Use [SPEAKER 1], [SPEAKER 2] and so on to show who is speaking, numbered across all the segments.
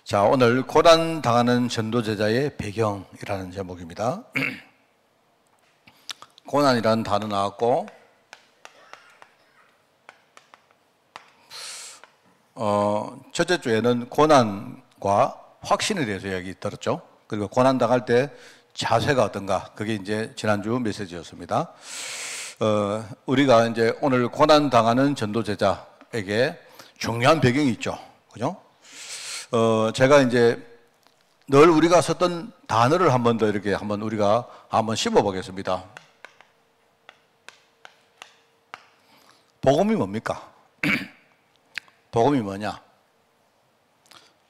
[SPEAKER 1] 자, 오늘 고난 당하는 전도제자의 배경이라는 제목입니다. 고난이라는 단어 나왔고, 첫째 주에는 고난과 확신에 대해서 이야기 들었죠. 그리고 고난 당할 때 자세가 어떤가, 그게 이제 지난주 메시지였습니다. 우리가 이제 오늘 고난 당하는 전도제자에게 중요한 배경이 있죠. 그죠? 제가 이제 늘 우리가 썼던 단어를 한 번 더 이렇게 우리가 한번 씹어 보겠습니다. 복음이 뭡니까? 복음이 뭐냐?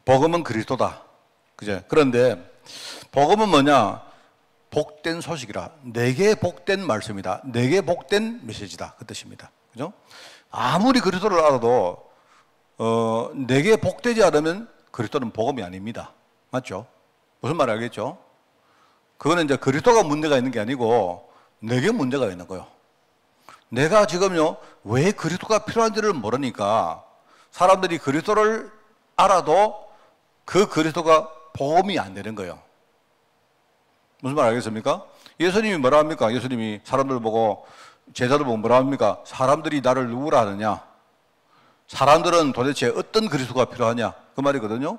[SPEAKER 1] 복음은 그리스도다. 그죠? 그런데 복음은 뭐냐? 복된 소식이라. 내게 복된 말씀이다. 내게 복된 메시지다. 그 뜻입니다. 그죠? 아무리 그리스도를 알아도 내게 복되지 않으면 그리스도는 복음이 아닙니다. 맞죠? 무슨 말 알겠죠? 그거는 이제 그리스도가 문제가 있는 게 아니고 내게 문제가 있는 거예요. 내가 지금요, 왜 그리스도가 필요한지를 모르니까 사람들이 그리스도를 알아도 그 그리스도가 복음이 안 되는 거예요. 무슨 말 알겠습니까? 예수님이 뭐라 합니까? 예수님이 사람들 보고, 제자들 보고 뭐라 합니까? 사람들이 나를 누구라 하느냐? 사람들은 도대체 어떤 그리스도가 필요하냐? 그 말이거든요.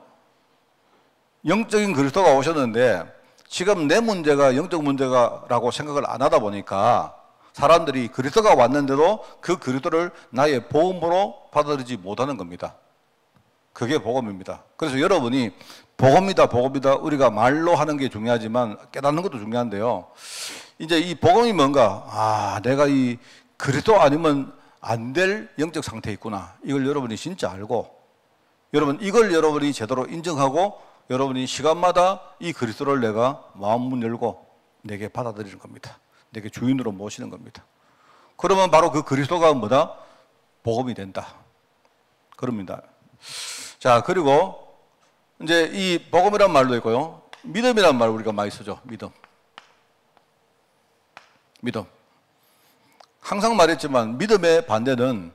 [SPEAKER 1] 영적인 그리스도가 오셨는데 지금 내 문제가 영적 문제라고 생각을 안 하다 보니까 사람들이 그리스도가 왔는데도 그 그리스도를 나의 복음으로 받아들이지 못하는 겁니다. 그게 복음입니다. 그래서 여러분이 복음이다, 복음이다, 우리가 말로 하는 게 중요하지만 깨닫는 것도 중요한데요. 이제 이 복음이 뭔가, 내가 이 그리스도 아니면 안 될 영적 상태에 있구나. 이걸 여러분이 진짜 알고, 여러분 이걸 여러분이 제대로 인정하고, 여러분이 시간마다 이 그리스도를 내가 마음문 열고 내게 받아들이는 겁니다. 내게 주인으로 모시는 겁니다. 그러면 바로 그 그리스도가 뭐다? 복음이 된다. 그럽니다. 자, 그리고 이제 이 복음이란 말도 있고요. 믿음이란 말 우리가 많이 쓰죠. 믿음. 항상 말했지만 믿음의 반대는,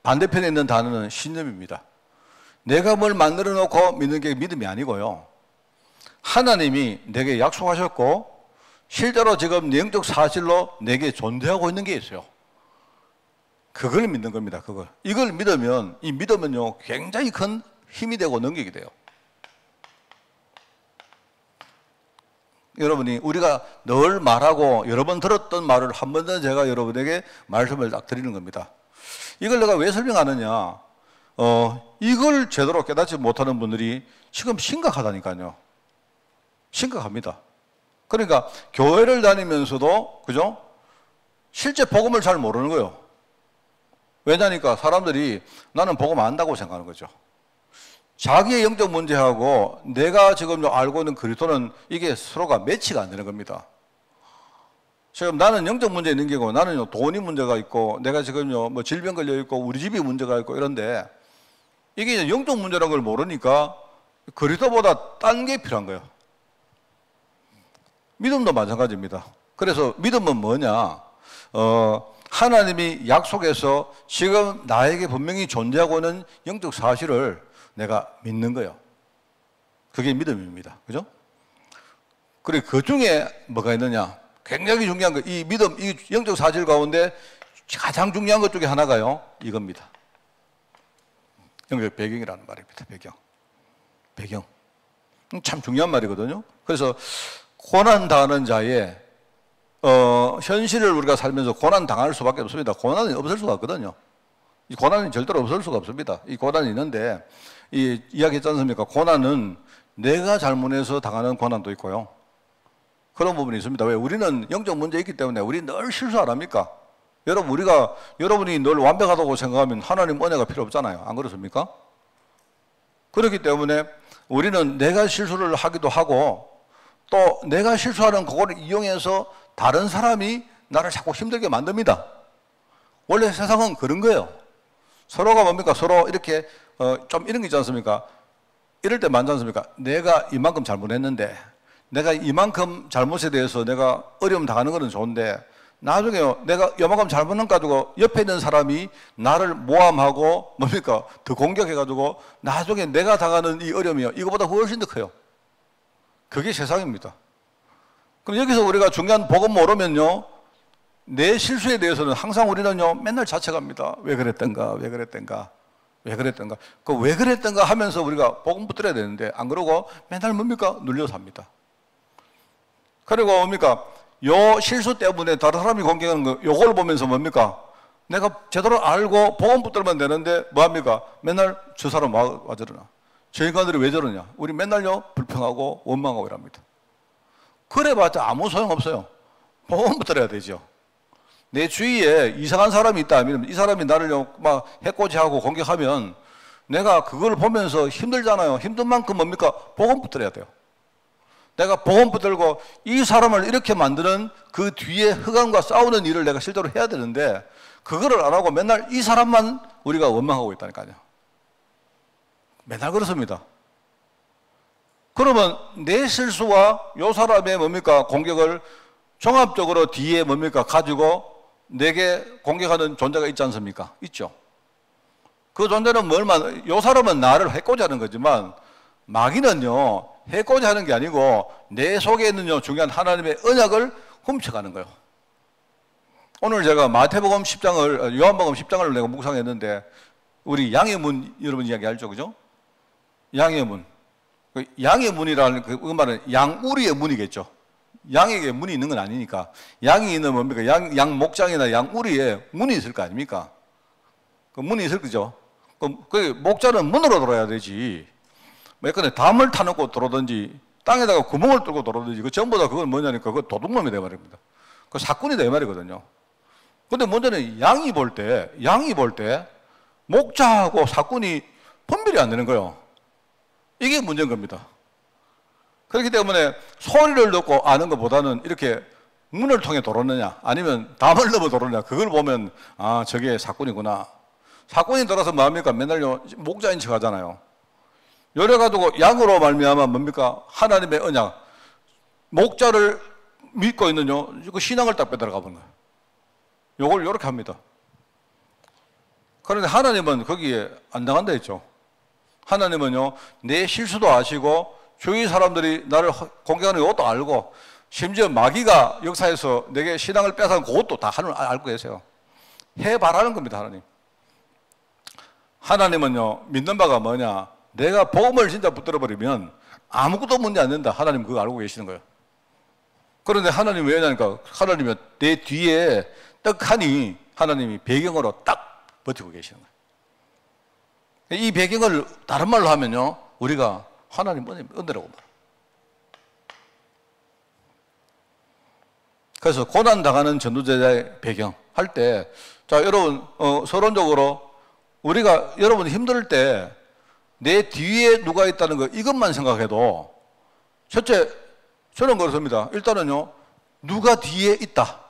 [SPEAKER 1] 반대편에 있는 단어는 신념입니다. 내가 뭘 만들어 놓고 믿는 게 믿음이 아니고요. 하나님이 내게 약속하셨고 실제로 지금 영적 사실로 내게 존재하고 있는 게 있어요. 그걸 믿는 겁니다. 그걸. 이걸 믿으면, 이 믿음은요, 굉장히 큰 힘이 되고 능력이 돼요. 여러분이 우리가 늘 말하고 여러 번 들었던 말을 한 번 더 제가 여러분에게 말씀을 딱 드리는 겁니다. 이걸 내가 왜 설명하느냐? 이걸 제대로 깨닫지 못하는 분들이 지금 심각하다니까요. 심각합니다. 그러니까 교회를 다니면서도, 그죠? 실제 복음을 잘 모르는 거예요. 왜냐니까 사람들이 나는 복음 안다고 생각하는 거죠. 자기의 영적 문제하고 내가 지금 알고 있는 그리스도는 이게 서로가 매치가 안 되는 겁니다. 지금 나는 영적 문제 있는 게고, 나는 돈이 문제가 있고, 내가 지금 뭐 질병 걸려 있고, 우리 집이 문제가 있고 이런데, 이게 영적 문제라는 걸 모르니까 그리스도보다 딴 게 필요한 거예요. 믿음도 마찬가지입니다. 그래서 믿음은 뭐냐? 하나님이 약속해서 지금 나에게 분명히 존재하고 있는 영적 사실을 내가 믿는 거예요. 그게 믿음입니다. 그죠? 그리고 그 중에 뭐가 있느냐? 굉장히 중요한 거, 이 믿음, 이 영적 사실 가운데 가장 중요한 것 중에 하나가요, 이겁니다. 영적 배경이라는 말입니다. 배경. 참 중요한 말이거든요. 그래서 고난 당하는 자의 현실을 우리가 살면서 고난 당할 수밖에 없습니다. 고난이 없을 수가 없거든요. 이 고난이 절대로 없을 수가 없습니다. 이 고난이 있는데, 이야기했지 않습니까? 고난은 내가 잘못해서 당하는 고난도 있고요. 그런 부분이 있습니다. 왜? 우리는 영적 문제 있기 때문에 우리 늘 실수 안 합니까? 여러분이 늘 완벽하다고 생각하면 하나님 은혜가 필요 없잖아요. 안 그렇습니까? 그렇기 때문에 우리는 내가 실수를 하기도 하고, 또 내가 실수하는 그거를 이용해서 다른 사람이 나를 자꾸 힘들게 만듭니다. 원래 세상은 그런 거예요. 서로가 뭡니까? 서로 이렇게 좀 이런 게 있지 않습니까? 이럴 때 많지 않습니까? 내가 이만큼 잘못했는데, 내가 이만큼 잘못에 대해서 내가 어려움 당하는 것은 좋은데, 나중에요, 내가 요만큼 잘못한 가지고 옆에 있는 사람이 나를 모함하고 뭡니까? 더 공격해가지고 나중에 내가 당하는 이 어려움이요, 이거보다 훨씬 더 커요. 그게 세상입니다. 그럼 여기서 우리가 중요한 복음 모르면요, 내 실수에 대해서는 항상 우리는요, 맨날 자책합니다. 왜 그랬던가, 왜 그랬던가, 왜 그랬던가. 그 왜 그랬던가 하면서 우리가 복음 붙들어야 되는데, 안 그러고 맨날 뭡니까? 눌려 삽니다. 그리고 뭡니까? 요 실수 때문에 다른 사람이 공격하는 거, 요걸 보면서 뭡니까? 내가 제대로 알고 복음 붙들면 되는데, 뭐합니까? 맨날 저 사람 와 저러나? 저 인간들이 왜 저러냐? 우리 맨날요, 불평하고 원망하고 이랍니다. 그래봤자 아무 소용없어요. 복음 붙들어야 되죠. 내 주위에 이상한 사람이 있다 하면, 이 사람이 나를 막 해코지하고 공격하면 내가 그걸 보면서 힘들잖아요. 힘든 만큼 뭡니까? 복음 붙들어야 돼요. 내가 복음 붙들고 이 사람을 이렇게 만드는 그 뒤에 흑암과 싸우는 일을 내가 실제로 해야 되는데, 그거를 안 하고 맨날 이 사람만 우리가 원망하고 있다니까요. 맨날 그렇습니다. 그러면 내 실수와 이 사람의 뭡니까? 공격을 종합적으로 뒤에 뭡니까? 가지고 내게 공격하는 존재가 있지 않습니까? 있죠. 그 존재는 이 사람은 나를 해코지 하는 거지만, 마귀는요, 해코지 하는 게 아니고 내 속에 있는 중요한 하나님의 언약을 훔쳐가는 거예요. 오늘 제가 마태복음 10장을, 요한복음 10장을 내가 묵상했는데, 우리 양의 문, 여러분 이야기 알죠? 그죠? 양의 문. 양의 문이라는 그 말은 양우리의 문이겠죠. 양에게 문이 있는 건 아니니까. 양이 있는 뭡니까? 양 목장이나 양우리에 문이 있을 거 아닙니까? 그 문이 있을 거죠. 그 목자는 문으로 들어야 되지. 예컨대 담을 타놓고 들어오든지 땅에다가 구멍을 뚫고 들어오든지, 그 전부 다 그건 뭐냐니까 그거 도둑놈이 돼 말입니다. 그 사꾼이 돼 말이거든요. 근데 문제는 양이 볼 때 목자하고 사꾼이 분별이 안 되는 거예요. 이게 문제인 겁니다. 그렇기 때문에 소리를 듣고 아는 것보다는 이렇게 문을 통해 들어오느냐 아니면 담을 넘어 들어오느냐, 그걸 보면 아, 저게 사꾼이구나. 사꾼이 들어서 뭐합니까? 맨날요 목자인 척 하잖아요. 이래가지고 양으로 말미암아 뭡니까? 하나님의 언약, 목자를 믿고 있는요, 그 신앙을 딱 빼들어가 보는 거예요. 요걸 이렇게 합니다. 그런데 하나님은 거기에 안 당한다 했죠. 하나님은요, 내 실수도 아시고 주위 사람들이 나를 공격하는 것도 알고, 심지어 마귀가 역사에서 내게 신앙을 뺏어간 그것도 다 알고 계세요. 해봐라는 겁니다. 하나님은요, 믿는 바가 뭐냐? 내가 복음을 진짜 붙들어버리면 아무것도 문제 안 된다. 하나님 그거 알고 계시는 거예요. 그런데 하나님이 왜 하냐니까, 하나님이 내 뒤에 떡하니 하나님이 배경으로 딱 버티고 계시는 거예요. 이 배경을 다른 말로 하면요, 우리가 하나님 은혜라고 말해요. 그래서 고난 당하는 전도제자의 배경 할 때, 자 여러분, 서론적으로 우리가 여러분 힘들 때 내 뒤에 누가 있다는 거, 이것만 생각해도, 첫째 저는 그렇습니다. 일단은요, 누가 뒤에 있다,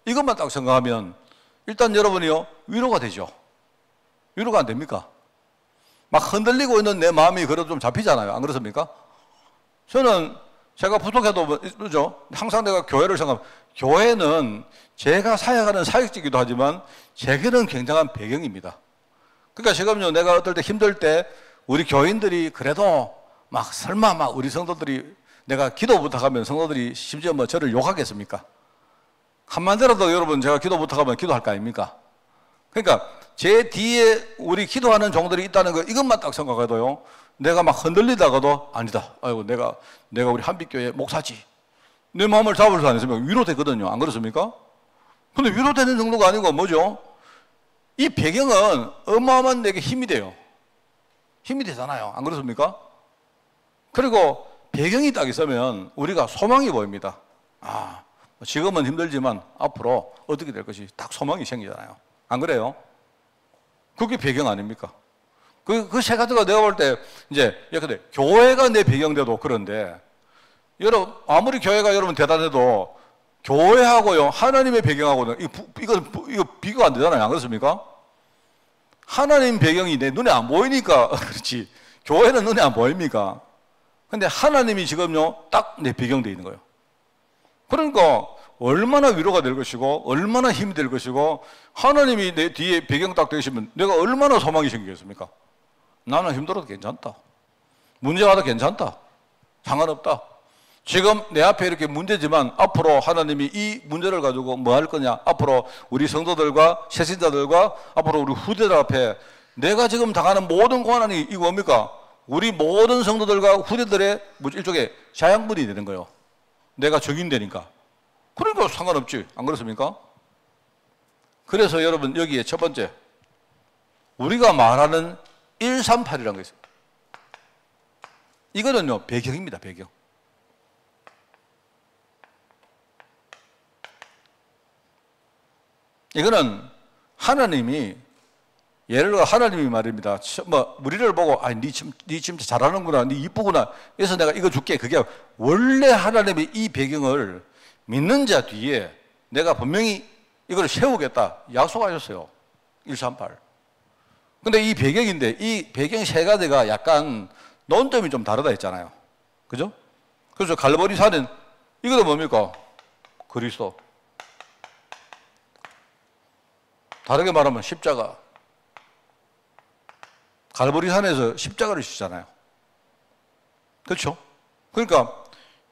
[SPEAKER 1] 이것만 딱 생각하면 일단 여러분이요 위로가 되죠. 위로가 안 됩니까? 막 흔들리고 있는 내 마음이 그래도 좀 잡히잖아요. 안 그렇습니까? 저는 제가 부족해도 그죠? 항상 내가 교회를 생각하면, 교회는 제가 사역하는 사역지기도 하지만 제게는 굉장한 배경입니다. 그러니까 지금요, 내가 어떨 때 힘들 때 우리 교인들이 그래도 막 설마 막 우리 성도들이 내가 기도 부탁하면 성도들이 심지어 뭐 저를 욕하겠습니까? 한마디라도 여러분 제가 기도 부탁하면 기도할 거 아닙니까? 그러니까 제 뒤에 우리 기도하는 종들이 있다는 거, 이것만 딱 생각해도요, 내가 막 흔들리다가도 아니다, 아이고 내가 우리 한빛교회 목사지, 내 마음을 잡을 수 안 있으면 위로되거든요. 안 그렇습니까? 근데 위로되는 정도가 아니고 뭐죠? 이 배경은 어마어마한 내게 힘이 돼요. 힘이 되잖아요. 안 그렇습니까? 그리고 배경이 딱 있으면 우리가 소망이 보입니다. 아, 지금은 힘들지만 앞으로 어떻게 될 것이 딱 소망이 생기잖아요. 안 그래요? 그게 배경 아닙니까? 그 세 가지가 내가 볼 때, 이제, 근데 교회가 내 배경돼도 그런데, 여러분, 아무리 교회가 여러분 대단해도, 교회하고요, 하나님의 배경하고는, 이거 비교가 안 되잖아요. 안 그렇습니까? 하나님 배경이 내 눈에 안 보이니까 그렇지. 교회는 눈에 안 보입니까? 근데 하나님이 지금요, 딱 내 배경돼 있는 거예요. 그러니까, 얼마나 위로가 될 것이고 얼마나 힘이 될 것이고 하나님이 내 뒤에 배경 딱 되시면 내가 얼마나 소망이 생기겠습니까? 나는 힘들어도 괜찮다. 문제가 와도 괜찮다. 상관없다. 지금 내 앞에 이렇게 문제지만 앞으로 하나님이 이 문제를 가지고 뭐 할 거냐? 앞으로 우리 성도들과 새신자들과 앞으로 우리 후대들 앞에 내가 지금 당하는 모든 고난이 이거 뭡니까? 우리 모든 성도들과 후대들의 일종의 자양분이 되는 거예요. 내가 적용되니까. 그러니까 상관없지. 안 그렇습니까? 그래서 여러분 여기에 첫 번째 우리가 말하는 138이라는 게 있어요. 이거는요 배경입니다. 배경. 이거는 하나님이 예를 들어 하나님이 말입니다. 뭐 우리를 보고 네 진짜 잘하는구나, 네 이쁘구나. 그래서 내가 이거 줄게. 그게 원래 하나님의 이 배경을 믿는 자 뒤에 내가 분명히 이걸 세우겠다 약속하셨어요. 138. 근데 이 배경인데 이 배경 세 가지가 약간 논점이 좀 다르다 했잖아요. 그죠? 그래서 갈보리 산은 이것도 뭡니까? 그리스도. 다르게 말하면 십자가. 갈보리 산에서 십자가를 지잖아요. 그렇죠? 그러니까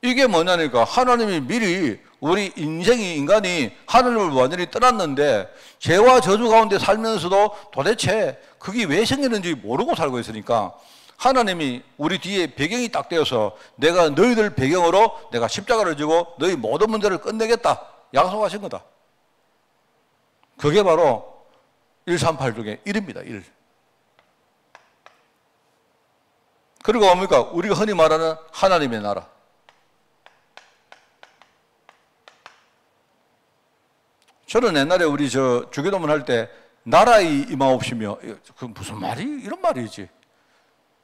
[SPEAKER 1] 이게 뭐냐니까 하나님이 미리 우리 인간이 하늘을 완전히 떠났는데 죄와 저주 가운데 살면서도 도대체 그게 왜 생기는지 모르고 살고 있으니까 하나님이 우리 뒤에 배경이 딱 되어서 내가 너희들 배경으로 내가 십자가를 지고 너희 모든 문제를 끝내겠다 약속하신 거다. 그게 바로 138 중에 1입니다. 1. 그리고 뭡니까? 우리가 흔히 말하는 하나님의 나라. 저는 옛날에 우리 주기도문 할 때 나라의 임하옵시며 그 무슨 말이 이런 말이지.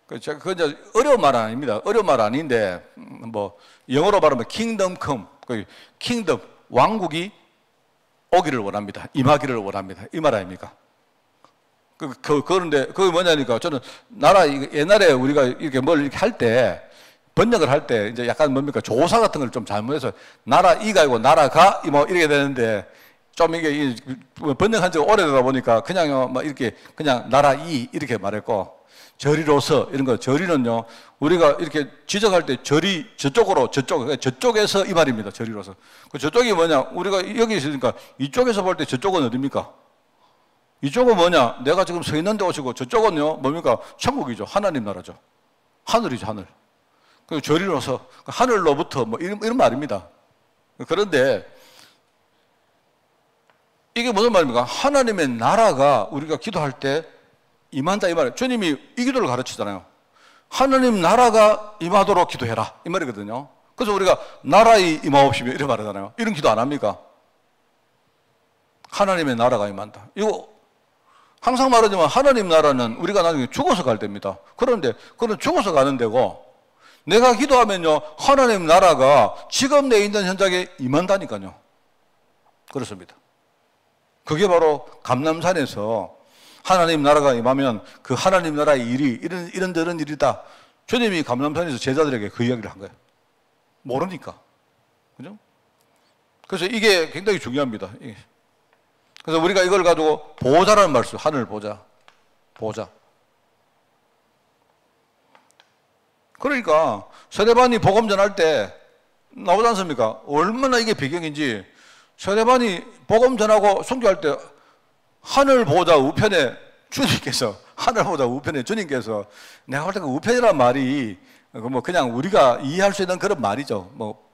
[SPEAKER 1] 그 이제 어려운 말 아닙니다. 어려운 말 아닌데 뭐 영어로 말하면 kingdom come, kingdom 왕국이 오기를 원합니다. 임하기를 원합니다. 이 말 아닙니까? 그런데 그게 뭐냐니까 저는 나라 옛날에 우리가 이렇게 뭘 이렇게 할 때 번역을 할 때 이제 약간 뭡니까 조사 같은 걸 좀 잘못해서 나라 이가 아니고 나라가 뭐 이렇게 되는데 좀 이게 번역한 지가 오래되다 보니까 그냥 막 이렇게 그냥 나라 이 이렇게 말했고 저리로서 이런 거 저리는요 우리가 이렇게 지적할 때 저리 저쪽에서 이 말입니다. 저리로서 그 저쪽이 뭐냐 우리가 여기 있으니까 이쪽에서 볼 때 저쪽은 어딥니까? 이쪽은 뭐냐 내가 지금 서 있는 데 오시고 저쪽은요 뭡니까 천국이죠. 하나님 나라죠. 하늘이죠. 하늘. 그 저리로서 하늘로부터 뭐 이런 말입니다. 그런데 이게 무슨 말입니까? 하나님의 나라가 우리가 기도할 때 임한다 이 말이에요. 주님이 이 기도를 가르치잖아요. 하나님 나라가 임하도록 기도해라 이 말이거든요. 그래서 우리가 나라의 임하옵시며 이렇게 말하잖아요. 이런 기도 안 합니까? 하나님의 나라가 임한다. 이거 항상 말하지만 하나님 나라는 우리가 나중에 죽어서 갈 때입니다. 그런데 그건 죽어서 가는 데고 내가 기도하면요 하나님 나라가 지금 내 있는 현장에 임한다니까요. 그렇습니다. 그게 바로 감람산에서 하나님 나라가 임하면 그 하나님 나라의 일이 이런 일이다. 주님이 감람산에서 제자들에게 그 이야기를 한 거예요. 모르니까. 그죠? 그래서 이게 굉장히 중요합니다. 그래서 우리가 이걸 가지고 보좌라는 말씀, 하늘 보좌. 보좌. 그러니까 서대반이 복음 전할 때 나오지 않습니까? 얼마나 이게 배경인지 서대반이 복음 전하고 선교할 때 하늘 보좌 우편에 주님께서 하늘 보좌 우편에 주님께서 내가 볼 때 그 우편이란 말이 뭐 그냥 우리가 이해할 수 있는 그런 말이죠. 뭐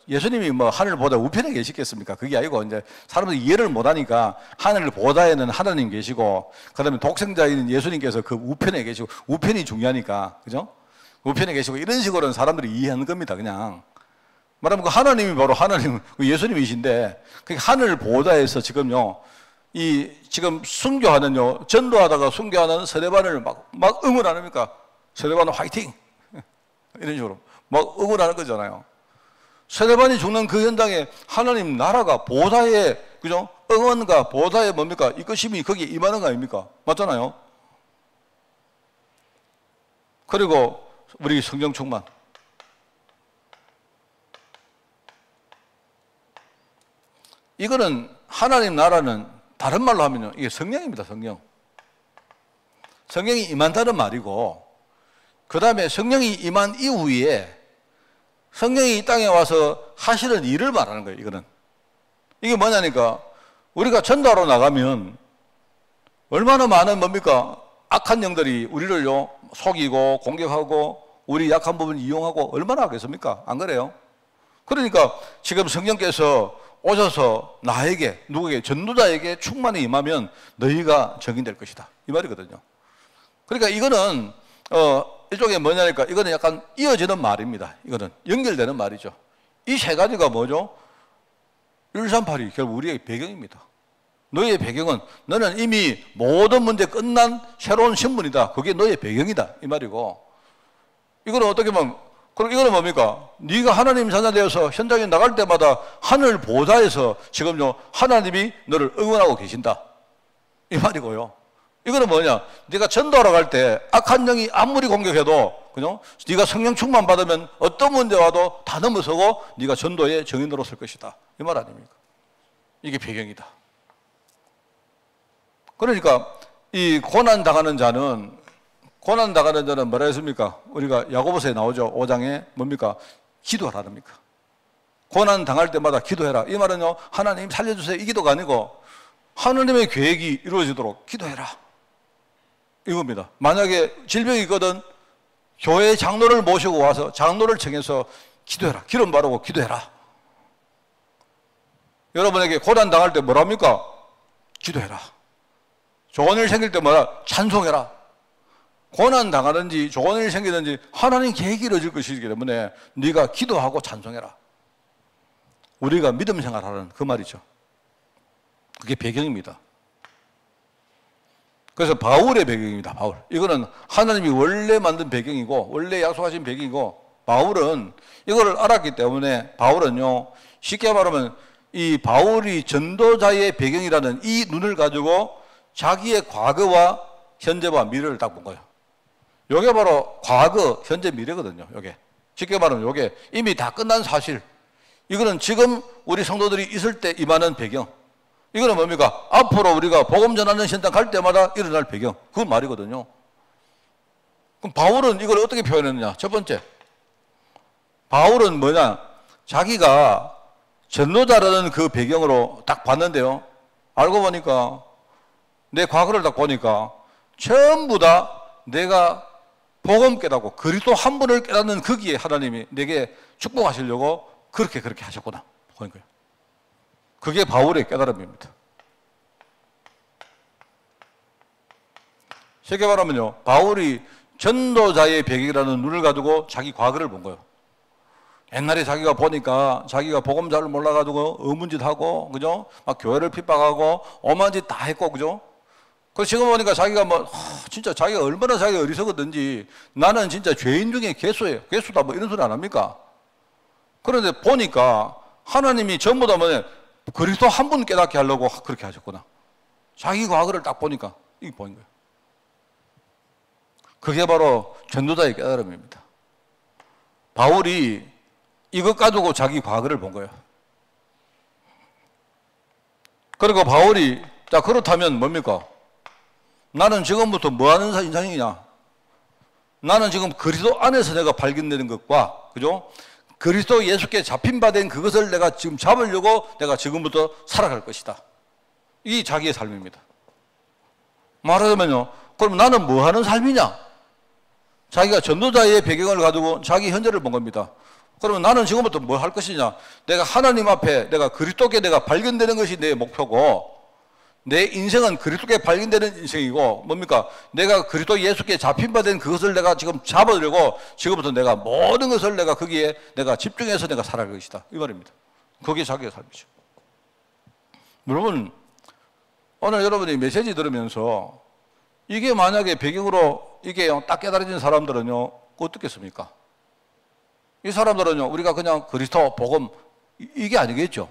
[SPEAKER 1] 예수님이 뭐 하늘 보좌 우편에 계시겠습니까? 그게 아니고 이제 사람들이 이해를 못하니까 하늘 보좌에는 하나님 계시고 그다음에 독생자인 예수님께서 그 우편에 계시고 우편이 중요하니까 그죠? 우편에 계시고 이런 식으로는 사람들이 이해하는 겁니다. 그냥 말하면 그 하나님이 바로 하나님 예수님이신데 그 하늘 보좌에서 지금요 이 지금 순교하는요 전도하다가 순교하는 서대반을 막 응원하니까 서대반은 화이팅 이런 식으로 막 응원하는 거잖아요. 서대반이 죽는 그 현장에 하나님 나라가 보좌에 그죠 응원과 보좌에 뭡니까 이끄심이 거기에 임하는 거 아닙니까? 맞잖아요. 그리고 우리 성령 충만. 이거는 하나님 나라는 다른 말로 하면요, 이게 성령입니다. 성령. 성령이 임한다는 말이고, 그 다음에 성령이 임한 이후에 성령이 이 땅에 와서 하시는 일을 말하는 거예요. 이거는. 이게 뭐냐니까, 우리가 전도하러 나가면 얼마나 많은 뭡니까? 악한 영들이 우리를요 속이고 공격하고 우리 약한 부분 이용하고 얼마나 하겠습니까? 안 그래요? 그러니까 지금 성령께서 오셔서 나에게, 누구에게, 전도자에게 충만히 임하면 너희가 정인될 것이다, 이 말이거든요. 그러니까 이거는 일종의 뭐냐니까, 이거는 약간 이어지는 말입니다. 이거는 연결되는 말이죠. 이 세 가지가 뭐죠? 138이 결국 우리의 배경입니다. 너의 배경은, 너는 이미 모든 문제 끝난 새로운 신분이다. 그게 너의 배경이다, 이 말이고, 이거는 어떻게 보면, 그럼 이거는 뭡니까? 네가 하나님 자녀 되어서 현장에 나갈 때마다 하늘 보좌에서 지금요 하나님이 너를 응원하고 계신다, 이 말이고요. 이거는 뭐냐? 네가 전도하러 갈 때 악한 영이 아무리 공격해도, 그죠? 네가 성령 충만 받으면 어떤 문제 와도 다 넘어서고 네가 전도의 정인으로 설 것이다, 이 말 아닙니까? 이게 배경이다. 그러니까 이 고난 당하는 자는 뭐라 했습니까? 우리가 야고보서에 나오죠. 5장에 뭡니까? 기도하라랍니까? 고난 당할 때마다 기도해라. 이 말은요, 하나님 살려주세요, 이 기도가 아니고 하나님의 계획이 이루어지도록 기도해라, 이겁니다. 만약에 질병이 있거든, 교회 장로를 모시고 와서 장로를 청해서 기도해라. 기름 바르고 기도해라. 여러분에게 고난 당할 때 뭐랍니까? 기도해라. 좋은 일 생길 때 뭐라? 찬송해라. 고난 당하든지 좋은 일 생기든지 하나님 계획이 이루어질 것이기 때문에 네가 기도하고 찬송해라. 우리가 믿음 생활하는 그 말이죠. 그게 배경입니다. 그래서 바울의 배경입니다. 바울. 이거는 하나님이 원래 만든 배경이고 원래 약속하신 배경이고, 바울은 이거를 알았기 때문에 바울은요, 쉽게 말하면 이 바울이 전도자의 배경이라는 이 눈을 가지고 자기의 과거와 현재와 미래를 딱 본 거예요. 이게 바로 과거, 현재, 미래거든요. 이게 쉽게 말하면 이게 이미 다 끝난 사실. 이거는 지금 우리 성도들이 있을 때 임하는 배경. 이거는 뭡니까? 앞으로 우리가 복음 전하는 현장 갈 때마다 일어날 배경. 그 말이거든요. 그럼 바울은 이걸 어떻게 표현했느냐? 첫 번째, 바울은 뭐냐? 자기가 전도자라는 그 배경으로 딱 봤는데요, 알고 보니까 내 과거를 딱 보니까 전부 다 내가 복음 깨닫고 그리스도 한 분을 깨닫는 거기에 하나님이 내게 축복하시려고 그렇게 하셨구나 보는 거예요. 그게 바울의 깨달음입니다. 쉽게 말하면요, 바울이 전도자의 배경이라는 눈을 가지고 자기 과거를 본 거예요. 옛날에 자기가 보니까 자기가 복음 잘 몰라가지고 어문짓 하고, 그죠? 막 교회를 핍박하고 오만 짓 다 했고, 그죠? 그래서 지금 보니까 자기가 진짜 자기가 얼마나 자기가 어리석었든지 나는 진짜 죄인 중에 괴수예요. 괴수다 뭐 이런 소리 안 합니까? 그런데 보니까 하나님이 전부 다 그리스도 한 분 깨닫게 하려고 그렇게 하셨구나. 자기 과거를 딱 보니까 이게 보인 거예요. 그게 바로 전도자의 깨달음입니다. 바울이 이것 가지고 자기 과거를 본 거예요. 그리고 바울이, 자, 그렇다면 뭡니까? 나는 지금부터 뭐 하는 인상이냐? 나는 지금 그리스도 안에서 내가 발견되는 것과, 그죠? 그리스도 예수께 잡힌 바 된 그것을 내가 지금 잡으려고 내가 지금부터 살아갈 것이다. 이게 자기의 삶입니다. 말하자면요, 그럼 나는 뭐 하는 삶이냐? 자기가 전도자의 배경을 가지고 자기 현재를 본 겁니다. 그러면 나는 지금부터 뭐 할 것이냐? 내가 하나님 앞에 내가 그리스도께 내가 발견되는 것이 내 목표고, 내 인생은 그리스도께 발견되는 인생이고, 뭡니까? 내가 그리스도 예수께 잡힌 바 된 그것을 내가 지금 잡으려고 지금부터 내가 모든 것을 내가 거기에 내가 집중해서 내가 살아갈 것이다, 이 말입니다. 그게 자기의 삶이죠. 여러분, 오늘 여러분이 메시지 들으면서 이게 만약에 배경으로 이게 딱 깨달아진 사람들은요, 어떻겠습니까? 이 사람들은요, 우리가 그냥 그리스도 복음 이게 아니겠죠.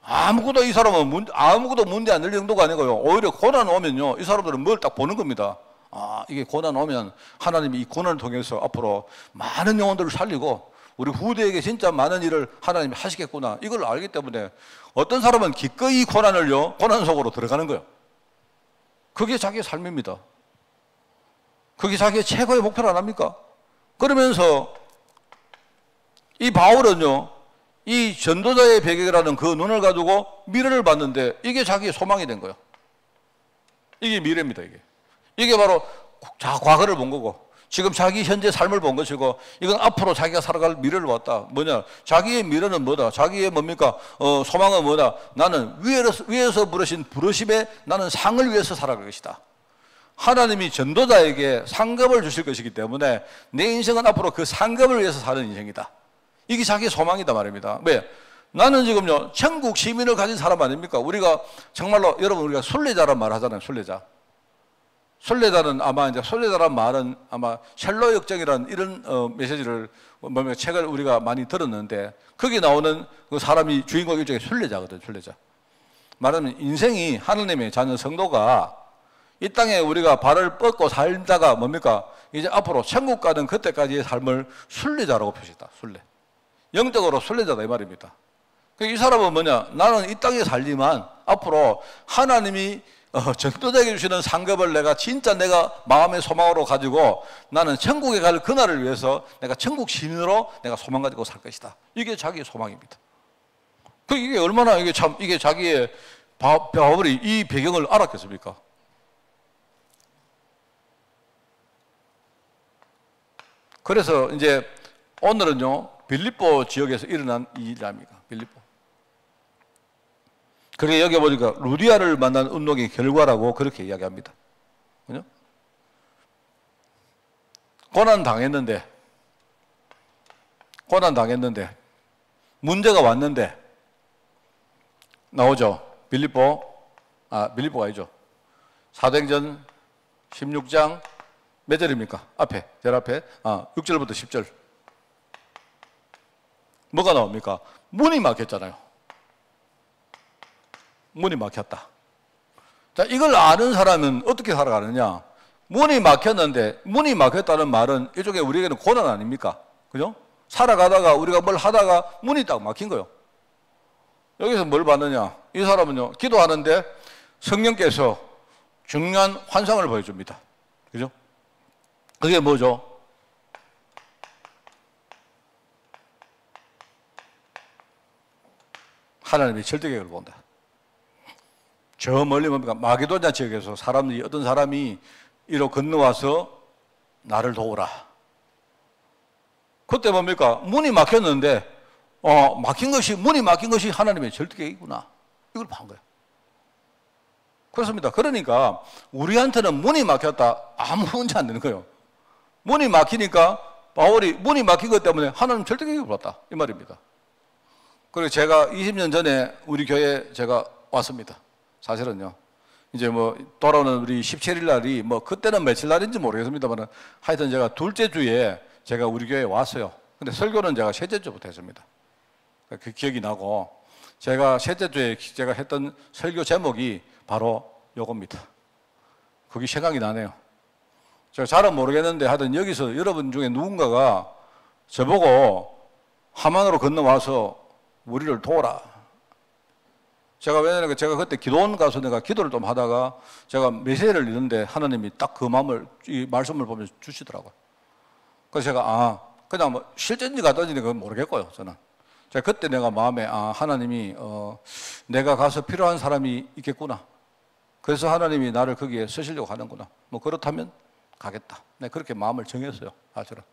[SPEAKER 1] 아무것도 이 사람은 아무것도 문제 안 될 정도가 아니고요, 오히려 고난 오면요, 이 사람들은 뭘 딱 보는 겁니다. 아, 이게 고난 오면 하나님이 이 고난을 통해서 앞으로 많은 영혼들을 살리고 우리 후대에게 진짜 많은 일을 하나님이 하시겠구나. 이걸 알기 때문에 어떤 사람은 기꺼이 고난 속으로 들어가는 거예요. 그게 자기의 삶입니다. 그게 자기의 최고의 목표를 안 합니까? 그러면서 이 바울은요, 이 전도자의 배경이라는 그 눈을 가지고 미래를 봤는데 이게 자기의 소망이 된 거예요. 이게 미래입니다, 이게. 이게 바로 과거를 본 거고, 지금 자기 현재 삶을 본 것이고, 이건 앞으로 자기가 살아갈 미래를 봤다. 뭐냐? 자기의 미래는 뭐다? 자기의 뭡니까? 소망은 뭐다? 나는 위에서 부르신 부르심에 나는 상을 위해서 살아갈 것이다. 하나님이 전도자에게 상급을 주실 것이기 때문에 내 인생은 앞으로 그 상급을 위해서 사는 인생이다. 이게 자기의 소망이다 말입니다. 왜? 나는 지금요, 천국 시민을 가진 사람 아닙니까? 우리가 정말로, 여러분, 우리가 순례자란 말 하잖아요, 순례자. 순례자는 아마 이제 순례자란 말은 아마 셜록 역정이라는 이런 메시지를, 책을 우리가 많이 들었는데, 거기 나오는 그 사람이 주인공 일종의 순례자거든, 순례자. 말하면 인생이 하느님의 자녀 성도가 이 땅에 우리가 발을 뻗고 살다가 뭡니까? 이제 앞으로 천국 가는 그때까지의 삶을 순례자라고 표시했다, 순례. 영적으로 순례자다 이 말입니다. 이 사람은 뭐냐? 나는 이 땅에 살지만 앞으로 하나님이 전도자에게 주시는 상급을 내가 진짜 내가 마음의 소망으로 가지고 나는 천국에 갈 그날을 위해서 내가 천국 시민으로 내가 소망 가지고 살 것이다. 이게 자기의 소망입니다. 이게 얼마나 이게 자기의 바울이 이 배경을 알았겠습니까? 그래서 이제 오늘은요, 빌립보 지역에서 일어난 이 일입니다. 빌립보. 그게 여기 보니까 루디아를 만난 운동의 결과라고 그렇게 이야기합니다. 그죠? 고난 당했는데, 문제가 왔는데, 나오죠. 빌립보가 아니죠. 사도행전 16장 몇 절입니까? 제일 앞에. 6절부터 10절. 뭐가 나옵니까? 문이 막혔잖아요. 문이 막혔다. 자, 이걸 아는 사람은 어떻게 살아가느냐? 문이 막혔는데, 문이 막혔다는 말은 일종의 우리에게는 고난 아닙니까? 그죠? 살아가다가 우리가 뭘 하다가 문이 딱 막힌 거예요. 여기서 뭘 받느냐? 이 사람은요, 기도하는데 성령께서 중요한 환상을 보여줍니다. 그죠? 그게 뭐죠? 하나님의 절대계획을 본다. 저 멀리 뭡니까? 마게도냐 지역에서 어떤 사람이 이로 건너와서 나를 도우라. 그때 뭡니까? 문이 막혔는데, 문이 막힌 것이 하나님의 절대계획이구나. 이걸 본 거예요. 그렇습니다. 그러니까 우리한테는 문이 막혔다. 아무 문제 안 되는 거예요. 문이 막히니까 바울이 문이 막힌 것 때문에 하나님 절대계획을 봤다. 이 말입니다. 그리고 제가 20년 전에 우리 교회에 제가 왔습니다. 사실은요. 이제 돌아오는 우리 17일 날이 그때는 며칠 날인지 모르겠습니다만 하여튼 제가 둘째 주에 제가 우리 교회에 왔어요. 근데 설교는 제가 셋째 주부터 했습니다. 그 기억이 나고 제가 셋째 주에 제가 했던 설교 제목이 바로 요겁니다. 그게 생각이 나네요. 제가 잘은 모르겠는데 하여튼 여기서 여러분 중에 누군가가 저보고 하만으로 건너와서 우리를 도우라. 왜냐면 제가 그때 기도원 가서 내가 기도를 좀 하다가 제가 메시지를 읽는데 하나님이 딱 그 마음을, 이 말씀을 보면서 주시더라고요. 그래서 제가, 그냥 실제인지 가든지 그건 모르겠고요, 저는. 제가 그때 내가 마음에, 하나님이, 내가 가서 필요한 사람이 있겠구나. 그래서 하나님이 나를 거기에 쓰시려고 하는구나. 그렇다면 가겠다. 네, 그렇게 마음을 정했어요, 사실은.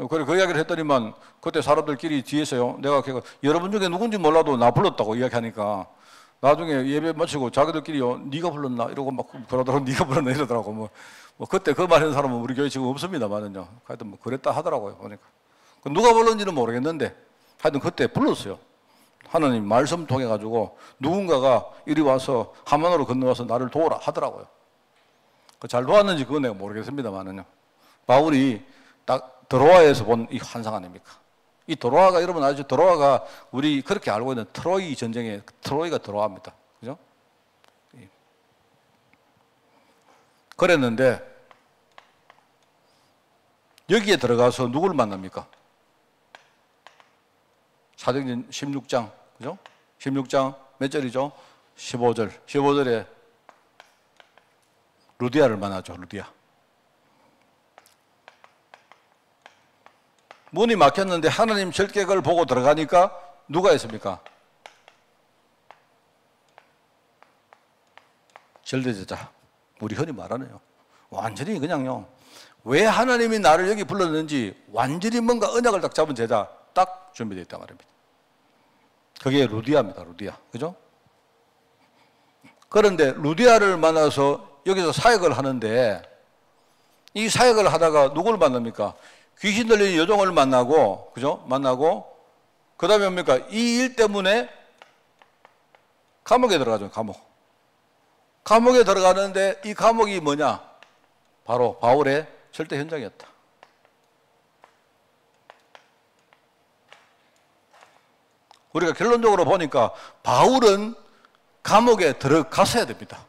[SPEAKER 1] 그래, 그 이야기를 했더니만, 그때 사람들끼리 뒤에서요, 내가 여러분 중에 누군지 몰라도 나 불렀다고 이야기하니까, 나중에 예배 마치고 자기들끼리요, 네가 불렀나? 이러고 막 그러더라고, 네가 불렀나? 이러더라고. 그때 그 말 하는 사람은 우리 교회 지금 없습니다만은요. 하여튼 그랬다 하더라고요, 보니까. 누가 불렀는지는 모르겠는데, 하여튼 그때 불렀어요. 하나님 말씀 통해가지고, 누군가가 이리 와서, 하만으로 건너와서 나를 도우라 하더라고요. 잘 도왔는지 그건 내가 모르겠습니다만은요. 바울이 딱 드로아에서 본 이 환상 아닙니까? 이 드로아가, 여러분 아시죠? 드로아가 우리 그렇게 알고 있는 트로이 전쟁에 트로이가 드로아입니다. 그죠? 그랬는데 여기에 들어가서 누구를 만납니까? 사도행전 16장, 그죠? 16장 몇 절이죠? 15절. 15절에 루디아를 만나죠, 루디아. 문이 막혔는데 하나님 절객을 보고 들어가니까 누가 있습니까? 절대제자. 우리 흔히 말하네요. 완전히 그냥요. 왜 하나님이 나를 여기 불렀는지 완전히 뭔가 언약을 딱 잡은 제자 딱 준비되어 있단 말입니다. 그게 루디아입니다. 루디아. 그죠? 그런데 루디아를 만나서 여기서 사역을 하는데 이 사역을 하다가 누구를 만납니까? 귀신 들린 여종을 만나고, 그죠? 만나고, 그 다음에 뭡니까? 이 일 때문에 감옥에 들어가죠, 감옥. 감옥에 들어가는데 이 감옥이 뭐냐? 바로 바울의 절대 현장이었다. 우리가 결론적으로 보니까 바울은 감옥에 들어갔어야 됩니다.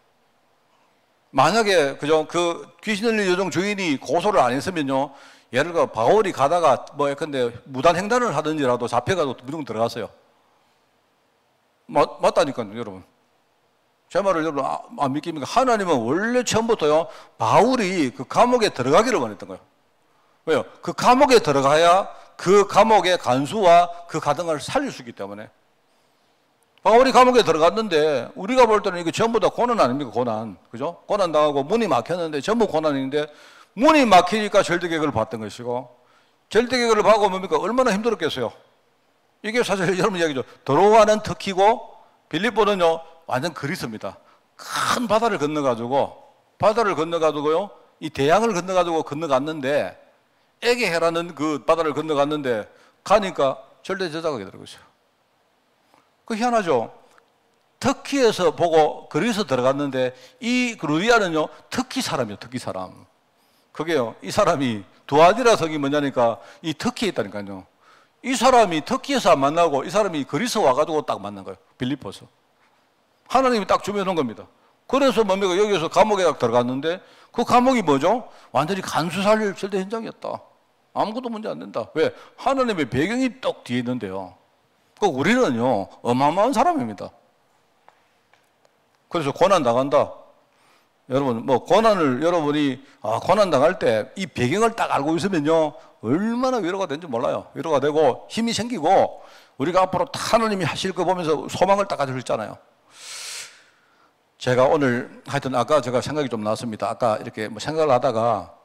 [SPEAKER 1] 만약에, 그죠? 그 귀신 들린 여종 주인이 고소를 안 했으면요. 예를 들어 바울이 가다가 뭐 예컨대 무단 횡단을 하든지라도 잡혀가도 무조건 들어갔어요. 맞다니까요, 여러분. 제 말을 여러분 안 믿깁니까? 하나님은 원래 처음부터요 바울이 그 감옥에 들어가기를 원했던 거예요. 왜요? 그 감옥에 들어가야 그 감옥의 간수와 그 가등을 살릴 수 있기 때문에. 바울이 감옥에 들어갔는데 우리가 볼 때는 이게 전부 다 고난 아닙니까? 고난. 그죠? 고난 당하고 문이 막혔는데 전부 고난인데 문이 막히니까 절대계획을 봤던 것이고 절대계획을 봐고 뭡니까? 얼마나 힘들었겠어요. 이게 사실 여러분 이야기죠. 드로아는 터키고 빌립보는요 완전 그리스입니다. 큰 바다를 건너가지고요 이 대양을 건너갔는데 에게해라는 그 바다를 건너갔는데 가니까 절대 제자가 되더라고요. 그 희한하죠. 터키에서 보고 그리스 들어갔는데 이 루디아는요 터키 사람이에요. 터키 사람. 그게요, 이 사람이 두아디라 성이 뭐냐니까 이 터키에 있다니까요. 이 사람이 터키에서 안 만나고 이 사람이 그리스 와가지고 딱 만난 거예요. 빌립보서. 하나님이 딱 준비해 놓은 겁니다. 그래서 뭡니까? 여기서 감옥에 딱 들어갔는데 그 감옥이 뭐죠? 완전히 간수살릴 절대 현장이었다. 아무것도 문제 안 된다. 왜? 하나님의 배경이 딱 뒤에 있는데요. 그 우리는요 어마어마한 사람입니다. 그래서 고난 당한다. 여러분, 뭐, 고난을, 여러분이, 고난 당할 때 이 배경을 딱 알고 있으면요, 얼마나 위로가 되는지 몰라요. 위로가 되고, 힘이 생기고, 우리가 앞으로 하나님이 하실 거 보면서 소망을 딱 가지고 있잖아요. 제가 오늘, 하여튼 아까 제가 생각이 좀 났습니다. 아까 이렇게 뭐 생각을 하다가,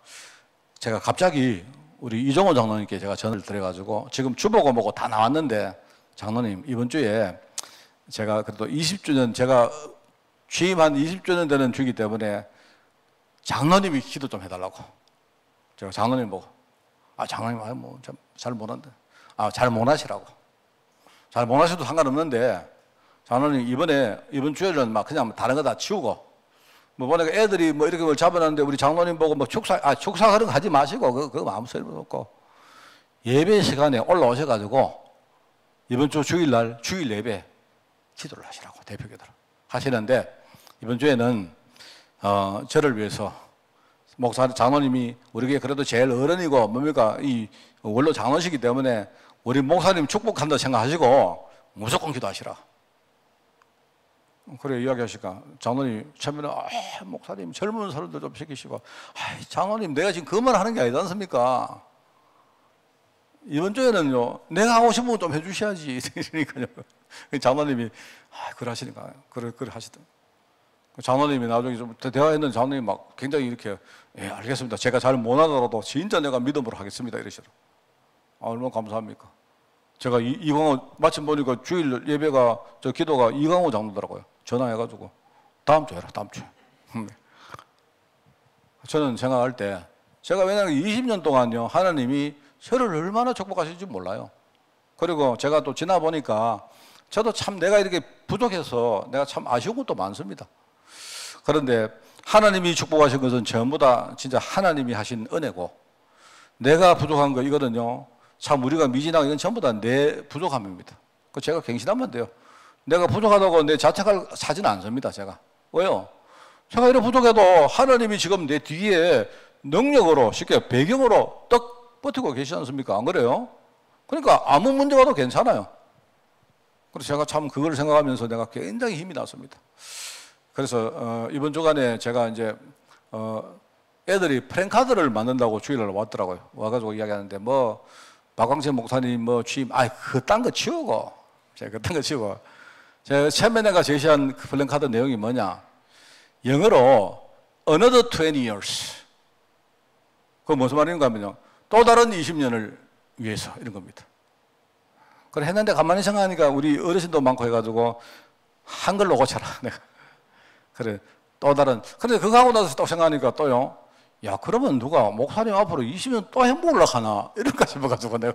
[SPEAKER 1] 제가 갑자기 우리 이종호 장로님께 제가 전화를 드려가지고, 지금 주보고 뭐고 다 나왔는데, 장로님, 이번 주에 제가 그래도 20주년, 제가 취임 한 20주년 되는 주이기 때문에 장로님이 기도 좀 해달라고. 제가 장로님 보고, 장로님, 뭐, 잘 못한다. 잘 못하시라고. 잘 못하셔도 상관없는데, 장로님, 이번 주에는 막 그냥 다른 거 다 치우고, 뭐, 보니까 애들이 뭐 이렇게 뭘 잡아놨는데, 우리 장로님 보고 뭐 축사 그런 거 하지 마시고, 그거 아무 소리 없고, 예배 시간에 올라오셔가지고, 이번 주 주일 예배 기도를 하시라고, 대표교대로. 하시는데, 이번 주에는 저를 위해서 목사 장로님이 우리에게 그래도 제일 어른이고 뭡니까 이 원로 장로시기 때문에 우리 목사님 축복한다 생각하시고 무조건 기도하시라. 그래 이야기하시니까 장로님 처음에는 목사님 젊은 사람들 좀 시키시고 장로님 내가 지금 그 말 하는 게 아니지 않습니까? 이번 주에는요 내가 하고 싶은 거 좀 해주셔야지 그러니까요. 장로님이 그래 하시니까 그래 하시던. 장로님이 나중에 좀 대화했는 장로님이 막 굉장히 이렇게 알겠습니다. 제가 잘 못하더라도 진짜 내가 믿음으로 하겠습니다 이러시더라고요. 얼마나 감사합니까? 제가 이광호 마침 보니까 주일 예배가 저 기도가 이광호 장로더라고요. 전화해가지고 다음 주에 해라 다음 주에. 저는 생각할 때 제가 왜냐하면 20년 동안요 하나님이 저를 얼마나 축복하실지 몰라요. 그리고 제가 또 지나 보니까 저도 참 내가 이렇게 부족해서 내가 참 아쉬운 것도 많습니다. 그런데 하나님이 축복하신 것은 전부 다 진짜 하나님이 하신 은혜고 내가 부족한 거 이거는요 참 우리가 미진하고 이건 전부 다 내 부족함입니다. 그 제가 갱신하면 돼요. 내가 부족하다고 내 자책할 사지는 않습니다. 제가 왜요? 제가 이렇게 부족해도 하나님이 지금 내 뒤에 능력으로 쉽게 배경으로 떡 버티고 계시지 않습니까? 안 그래요? 그러니까 아무 문제 와도 괜찮아요. 그래서 제가 참 그걸 생각하면서 내가 굉장히 힘이 났습니다. 그래서 이번 주간에 제가 이제 애들이 프랭카드를 만든다고 주일날 왔더라고요. 와가지고 이야기하는데 뭐 박광재 목사님 뭐 취임, 그딴 거 치우고, 제가 그딴 거 치우고, 제가 처음에 내가 제시한 그 플랜카드 내용이 뭐냐, 영어로 another 20 years. 그거 무슨 말인가 하면요, 또 다른 20년을 위해서 이런 겁니다. 그래 했는데 가만히 생각하니까 우리 어르신도 많고 해가지고 한글로 고쳐라 내가. 그래 또 다른. 근데 그거 하고 나서 또 생각하니까 또요, 야 그러면 누가 목사님 앞으로 20년 또 행복을 하나 이럴까 싶어가지고 내가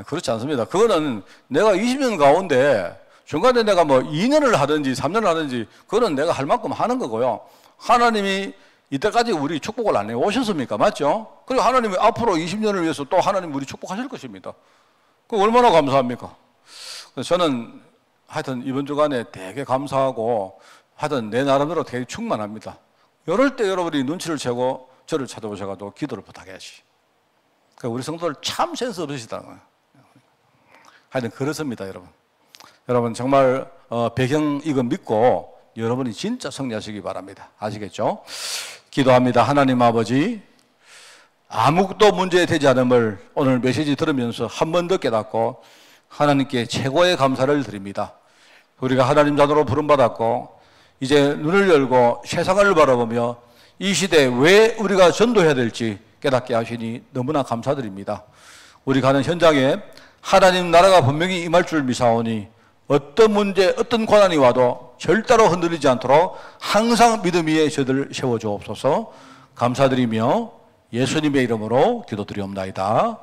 [SPEAKER 1] 그렇지 않습니다. 그거는 내가 20년 가운데 중간에 내가 뭐 2년을 하든지 3년을 하든지 그거는 내가 할 만큼 하는 거고요. 하나님이 이때까지 우리 축복을 안 해오셨습니까? 맞죠? 그리고 하나님이 앞으로 20년을 위해서 또 하나님 우리 축복하실 것입니다. 그 얼마나 감사합니까? 그래서 저는 하여튼 이번 주간에 되게 감사하고 하여튼 내 나름대로 되게 충만합니다. 이럴 때 여러분이 눈치를 채고 저를 찾아오셔가지고 기도를 부탁해야지. 그러니까 우리 성도들 참 센스 없으시다는 거예요. 하여튼 그렇습니다, 여러분. 여러분 정말 배경 이거 믿고 여러분이 진짜 승리하시기 바랍니다. 아시겠죠? 기도합니다. 하나님 아버지, 아무것도 문제되지 않음을 오늘 메시지 들으면서 한 번 더 깨닫고 하나님께 최고의 감사를 드립니다. 우리가 하나님 자녀로 부름받았고 이제 눈을 열고 세상을 바라보며 이 시대에 왜 우리가 전도해야 될지 깨닫게 하시니 너무나 감사드립니다. 우리 가는 현장에 하나님 나라가 분명히 임할 줄 미사오니 어떤 문제, 어떤 고난이 와도 절대로 흔들리지 않도록 항상 믿음 위에 저들을 세워주옵소서. 감사드리며 예수님의 이름으로 기도드리옵나이다.